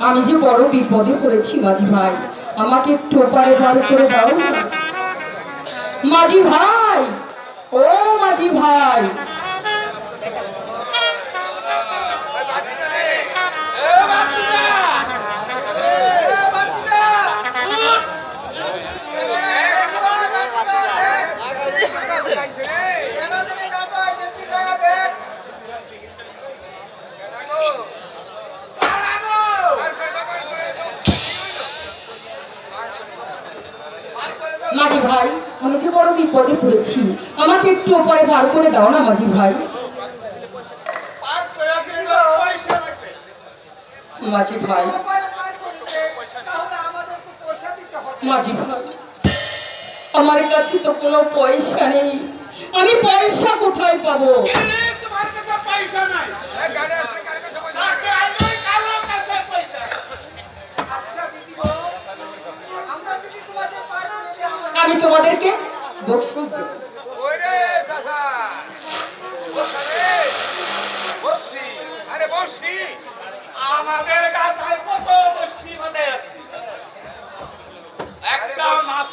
আমি যে বড় বিপদে পড়েছি মাঝি ভাই, আমাকে একটু ওপারে বার করে দাও না। মাঝি ভাই, ও মাঝি ভাই। মাঝি ভাই, আমি যে বড় বিপদে পড়েছি, আমাকে একটু ওপারে বার করে দাও না মাঝি ভাই। মাঝি ভাই, মাঝি ভাই, আমার কাছে তো কোনো পয়সা নেই, আমি পয়সা কোথায় পাবো? আমি তোমাদেরকে বকশিশ দেব। আমাদের গাথায় কত বর্ষি বাঁধে আছে, একটা মাছ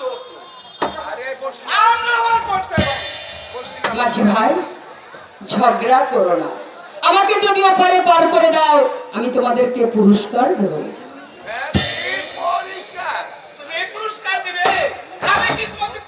মাঝি ভাই, ঝগড়া করো না, আমাকে যদি ওপারে পার করে দাও আমি তোমাদেরকে পুরস্কার দেবো। তুমি পুরস্কার দেবে? আমি কি তোমাকে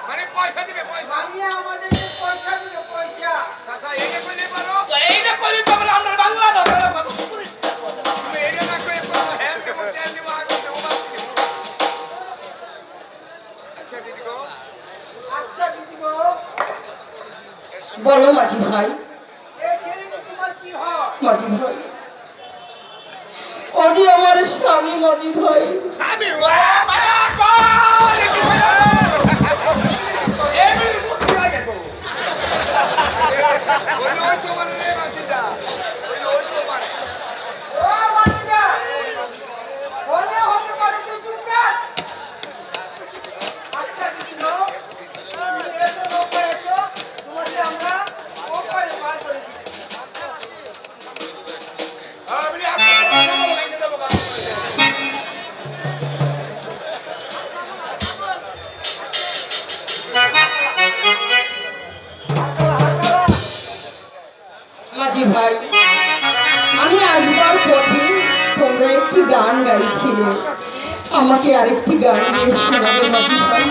মানে পয়সা দিবে? পয়সা আমাদেরকে পয়সা দিবে, পয়সা। চাচা এইটা কইলে পারো? এইটা কইলে তো আমরা বাংলা না তারা পুরস্কার বলে। তুমি এইটা না কইলে পারো? হ্যাঁ দেব, তেল দেব, আগে দেব, মাছ দেব। আচ্ছা দিদি গো, আচ্ছা দিদি গো, বলো মাঝি ভাই। এই ছেলেটা তোমার কি হয়? মাঝি ভাই, ও যে আমার স্বামী মাঝি ভাই। স্বামী? মায়া কর কি হয়? এই বুদ্ধি লাগে তো। ওই তো মানে মাটিটা, ওই তো মানে ও মাটিটা বলে হতে পারে তুই চুপ কর। আচ্ছা দিদি লোক, এসো লোক, এসো, তোমাকে আমরা ওপারে পার করে দিচ্ছি। আমি আপনাকে লাগছে দেবো কাজ করে। মাঝি ভাই, আমি আসবার পথে তোমরা একটি গান গাইছিলে, আমাকে আরেকটি গান দিয়ে শোনাবে মাঝি ভাই।